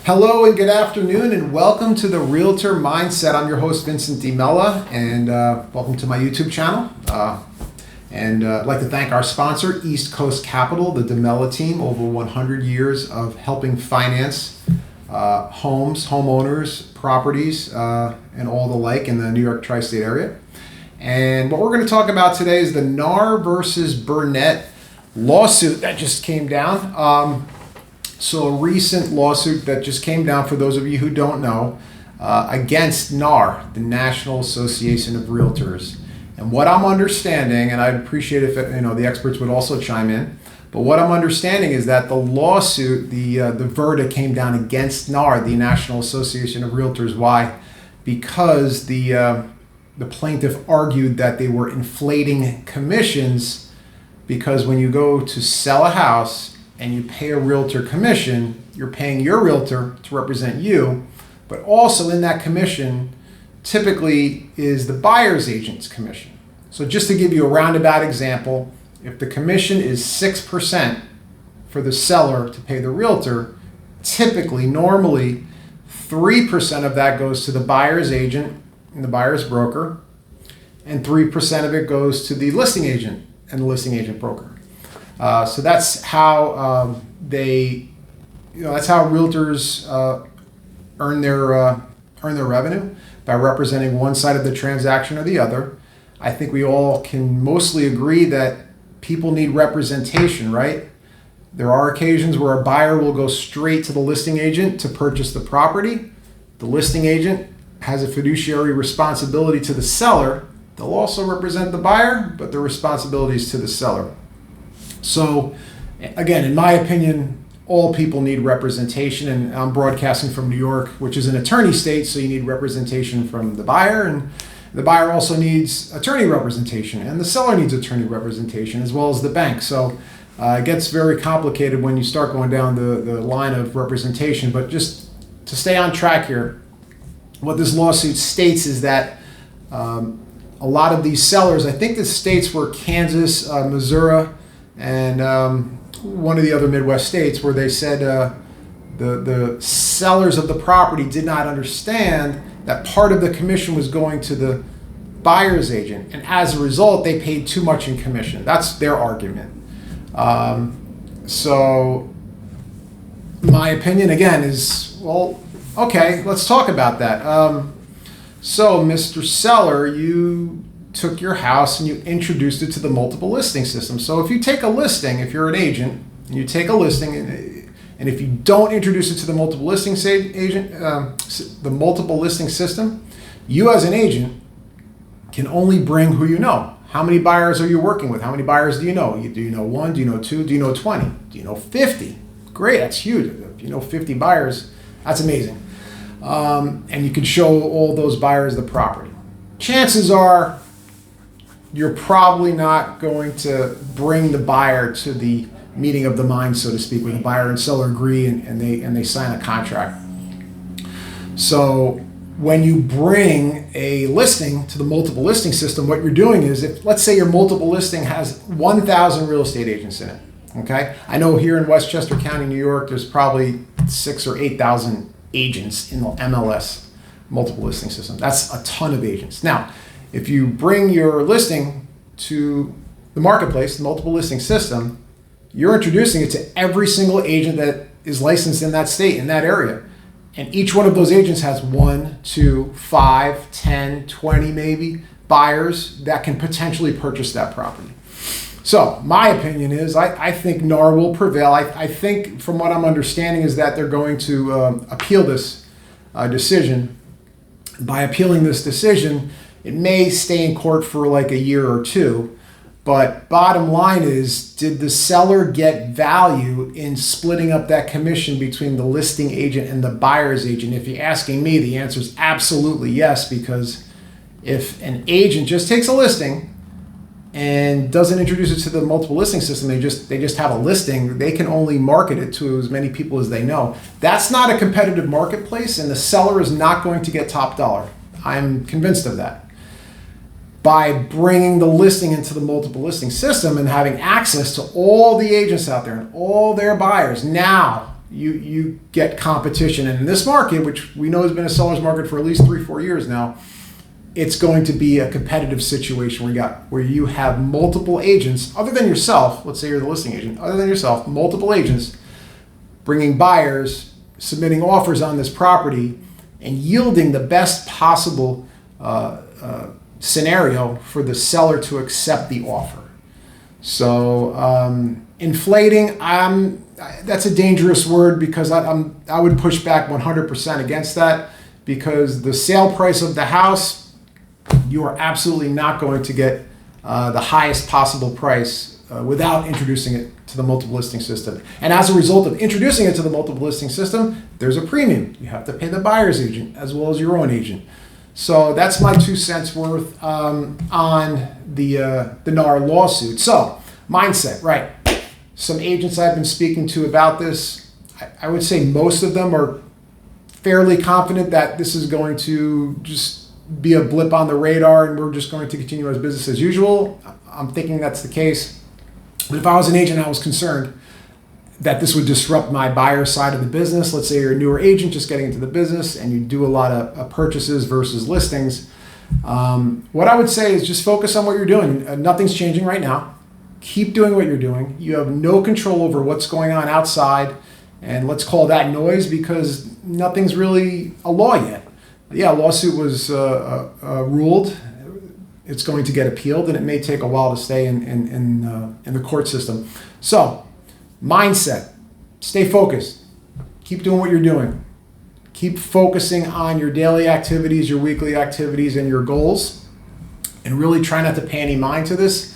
Hello and good afternoon and welcome to the Realtor Mindset. I'm your host Vincent DiMella and welcome to my YouTube channel. I'd like to thank our sponsor, East Coast Capital, the DiMella team, over 100 years of helping finance homes, homeowners, properties, and all the like in the New York tri-state area. And what we're going to talk about today is the NAR versus Burnett lawsuit that just came down. So a recent lawsuit that just came down, for those of you who don't know, against NAR, the National Association of Realtors. And what I'm understanding, and I'd appreciate if the experts would also chime in, but what I'm understanding is that the lawsuit, the verdict came down against NAR, the National Association of Realtors. Why? Because the plaintiff argued that they were inflating commissions, because when you go to sell a house and you pay a realtor commission, you're paying your realtor to represent you, but also in that commission typically is the buyer's agent's commission. So just to give you a roundabout example, if the commission is 6% for the seller to pay the realtor, normally 3% of that goes to the buyer's agent and the buyer's broker, and 3% of it goes to the listing agent and the listing agent broker. So that's how that's how realtors earn their revenue, by representing one side of the transaction or the other. I think we all can mostly agree that people need representation, right? There are occasions where a buyer will go straight to the listing agent to purchase the property. The listing agent has a fiduciary responsibility to the seller. They'll also represent the buyer, but the responsibility is to the seller. So, again, in my opinion, all people need representation, and I'm broadcasting from New York, which is an attorney state, so you need representation from the buyer, and the buyer also needs attorney representation, and the seller needs attorney representation, as well as the bank. So it gets very complicated when you start going down the line of representation. But just to stay on track here, what this lawsuit states is that a lot of these sellers, I think the states were Kansas, Missouri, and one of the other Midwest states, where they said the sellers of the property did not understand that part of the commission was going to the buyer's agent, and as a result they paid too much in commission. That's their argument. So my opinion again is, well, okay, let's talk about that. So Mr. Seller, you took your house and you introduced it to the multiple listing system. So if you take a listing, if you're an agent and you take a listing, and if you don't introduce it to the multiple listing the multiple listing system, you as an agent can only bring who you know. How many buyers are you working with? How many buyers do you know? Do you know one? Do you know two? Do you know 20? Do you know 50? Great, that's huge. If you know 50 buyers, that's amazing. And you can show all those buyers the property. Chances are you're probably not going to bring the buyer to the meeting of the minds, so to speak, where the buyer and seller agree and they sign a contract. So when you bring a listing to the multiple listing system, what you're doing is, if let's say your multiple listing has 1,000 real estate agents in it, okay? I know here in Westchester County, New York, there's probably 6,000 or 8,000 agents in the MLS, multiple listing system. That's a ton of agents. Now, if you bring your listing to the marketplace, the multiple listing system, you're introducing it to every single agent that is licensed in that state, in that area. And each one of those agents has 1, 2, 5, 10, 20 maybe buyers that can potentially purchase that property. So my opinion is, I think NAR will prevail. I think, from what I'm understanding, is that they're going to appeal this decision. By appealing this decision, it may stay in court for like a year or two, but bottom line is, did the seller get value in splitting up that commission between the listing agent and the buyer's agent? If you're asking me, the answer is absolutely yes, because if an agent just takes a listing and doesn't introduce it to the multiple listing system, they just have a listing, they can only market it to as many people as they know. That's not a competitive marketplace, and the seller is not going to get top dollar. I'm convinced of that. By bringing the listing into the multiple listing system and having access to all the agents out there and all their buyers, now you get competition. And in this market, which we know has been a seller's market for at least 3-4 years now, it's going to be a competitive situation where you have multiple agents, other than yourself, let's say you're the listing agent, other than yourself, multiple agents bringing buyers, submitting offers on this property, and yielding the best possible scenario for the seller to accept the offer. So inflating, that's a dangerous word, because I would push back 100% against that, because the sale price of the house, you are absolutely not going to get the highest possible price without introducing it to the multiple listing system. And as a result of introducing it to the multiple listing system, there's a premium. You have to pay the buyer's agent as well as your own agent. So that's my 2 cents worth on the NAR lawsuit. So mindset, right? Some agents I've been speaking to about this, I would say most of them are fairly confident that this is going to just be a blip on the radar and we're just going to continue as business as usual. I'm thinking that's the case. But if I was an agent, I was concerned that this would disrupt my buyer side of the business. Let's say you're a newer agent just getting into the business and you do a lot of purchases versus listings. What I would say is just focus on what you're doing. Nothing's changing right now. Keep doing what you're doing. You have no control over what's going on outside, and let's call that noise, because nothing's really a law yet. Yeah, a lawsuit was ruled. It's going to get appealed, and it may take a while to stay in the court system. So, mindset, stay focused. Keep doing what you're doing. Keep focusing on your daily activities, your weekly activities, and your goals, and really try not to pay any mind to this.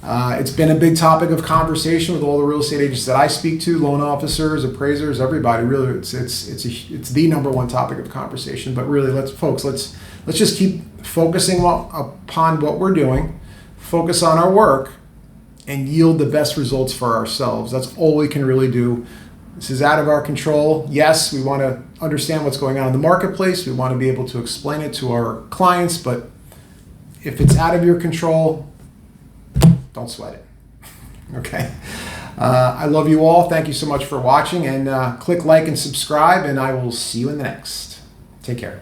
It's been a big topic of conversation with all the real estate agents that I speak to, loan officers, appraisers, everybody. Really, it's the number one topic of conversation. But really, let's just keep focusing upon what we're doing, focus on our work, and yield the best results for ourselves. That's all we can really do. This is out of our control. Yes, we want to understand what's going on in the marketplace. We want to be able to explain it to our clients. But if it's out of your control, don't sweat it. Okay. I love you all. Thank you so much for watching, and click like and subscribe, and I will see you in the next. Take care.